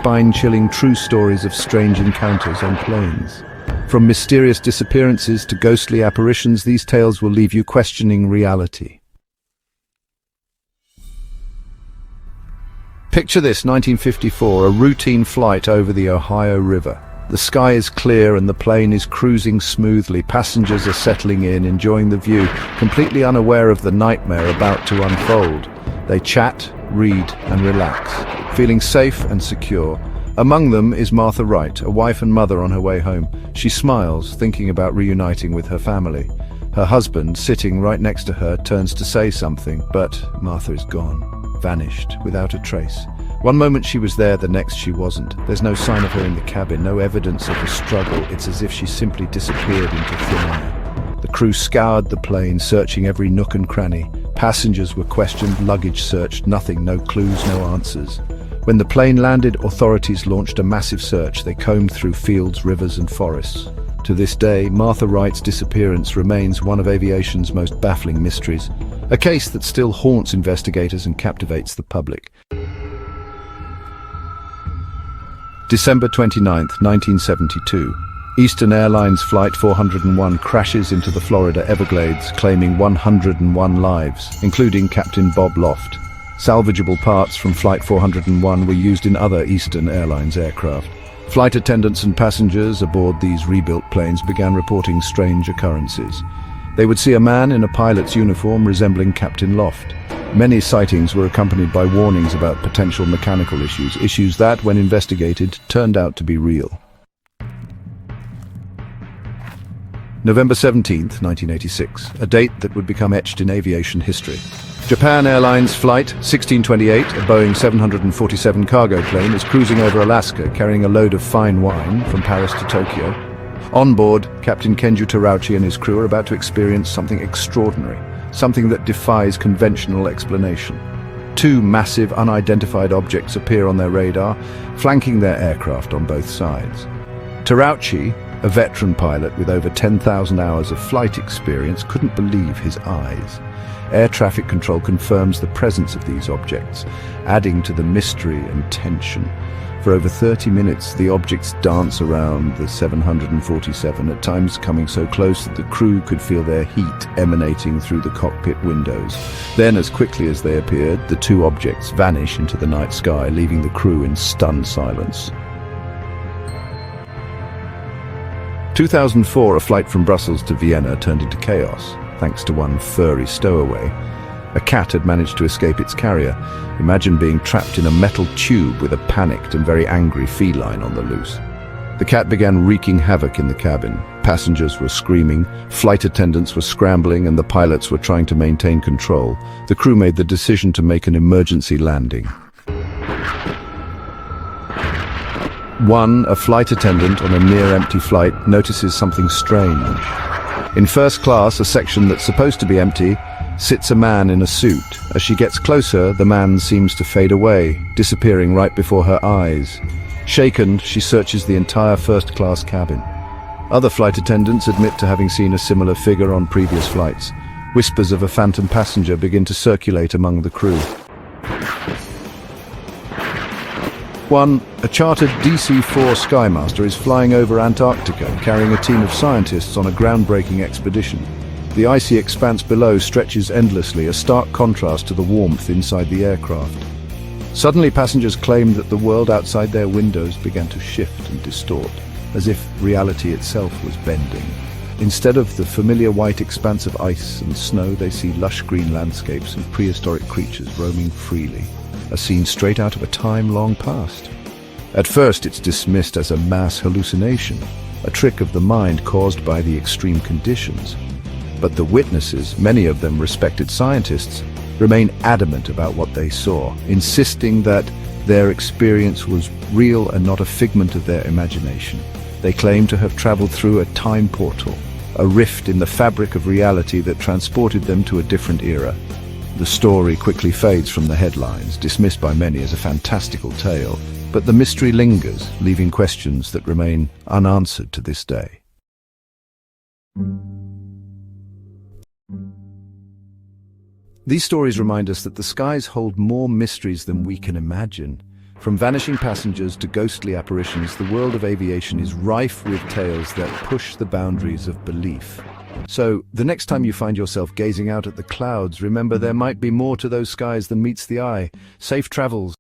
spine-chilling true stories of strange encounters on planes. From mysterious disappearances to ghostly apparitions, these tales will leave you questioning reality. Picture this, 1954, a routine flight over the Ohio River. The sky is clear and the plane is cruising smoothly. Passengers are settling in, enjoying the view, completely unaware of the nightmare about to unfold. They chat, read, and relax, feeling safe and secure. Among them is Martha Wright, a wife and mother on her way home. She smiles, thinking about reuniting with her family. Her husband, sitting right next to her, turns to say something, but Martha is gone, vanished, without a trace. One moment she was there, the next she wasn't. There's no sign of her in the cabin, no evidence of a struggle. It's as if she simply disappeared into thin air. The crew scoured the plane, searching every nook and cranny. Passengers were questioned, luggage searched, nothing, no clues, no answers. When the plane landed, authorities launched a massive search. They combed through fields, rivers, and forests. To this day, Martha Wright's disappearance remains one of aviation's most baffling mysteries, a case that still haunts investigators and captivates the public. December 29, 1972. Eastern Airlines Flight 401 crashes into the Florida Everglades, claiming 101 lives, including Captain Bob Loft. Salvageable parts from Flight 401 were used in other Eastern Airlines aircraft. Flight attendants and passengers aboard these rebuilt planes began reporting strange occurrences. They would see a man in a pilot's uniform resembling Captain Loft. Many sightings were accompanied by warnings about potential mechanical issues that, when investigated, turned out to be real. November 17, 1986, a date that would become etched in aviation history. Japan Airlines Flight 1628, a Boeing 747 cargo plane, is cruising over Alaska carrying a load of fine wine from Paris to Tokyo. On board, Captain Kenju Terauchi and his crew are about to experience something extraordinary, something that defies conventional explanation. Two massive unidentified objects appear on their radar, flanking their aircraft on both sides. Terauchi, a veteran pilot with over 10,000 hours of flight experience, couldn't believe his eyes. Air traffic control confirms the presence of these objects, adding to the mystery and tension. For over 30 minutes, the objects dance around the 747, at times coming so close that the crew could feel their heat emanating through the cockpit windows. Then, as quickly as they appeared, the two objects vanish into the night sky, leaving the crew in stunned silence. 2004, a flight from Brussels to Vienna turned into chaos, thanks to one furry stowaway. A cat had managed to escape its carrier. Imagine being trapped in a metal tube with a panicked and very angry feline on the loose. The cat began wreaking havoc in the cabin. Passengers were screaming, flight attendants were scrambling, and the pilots were trying to maintain control. The crew made the decision to make an emergency landing. A flight attendant on a near-empty flight notices something strange. In first class, a section that's supposed to be empty, sits a man in a suit. As she gets closer, the man seems to fade away, disappearing right before her eyes. Shaken, she searches the entire first-class cabin. Other flight attendants admit to having seen a similar figure on previous flights. Whispers of a phantom passenger begin to circulate among the crew. A chartered DC-4 Skymaster is flying over Antarctica, carrying a team of scientists on a groundbreaking expedition. The icy expanse below stretches endlessly, a stark contrast to the warmth inside the aircraft. Suddenly, passengers claimed that the world outside their windows began to shift and distort, as if reality itself was bending. Instead of the familiar white expanse of ice and snow, they see lush green landscapes and prehistoric creatures roaming freely, a scene straight out of a time long past. At first, it's dismissed as a mass hallucination, a trick of the mind caused by the extreme conditions. But the witnesses, many of them respected scientists, remain adamant about what they saw, insisting that their experience was real and not a figment of their imagination. They claim to have traveled through a time portal, a rift in the fabric of reality that transported them to a different era. The story quickly fades from the headlines, dismissed by many as a fantastical tale, but the mystery lingers, leaving questions that remain unanswered to this day. These stories remind us that the skies hold more mysteries than we can imagine. From vanishing passengers to ghostly apparitions, the world of aviation is rife with tales that push the boundaries of belief. So, the next time you find yourself gazing out at the clouds, remember there might be more to those skies than meets the eye. Safe travels.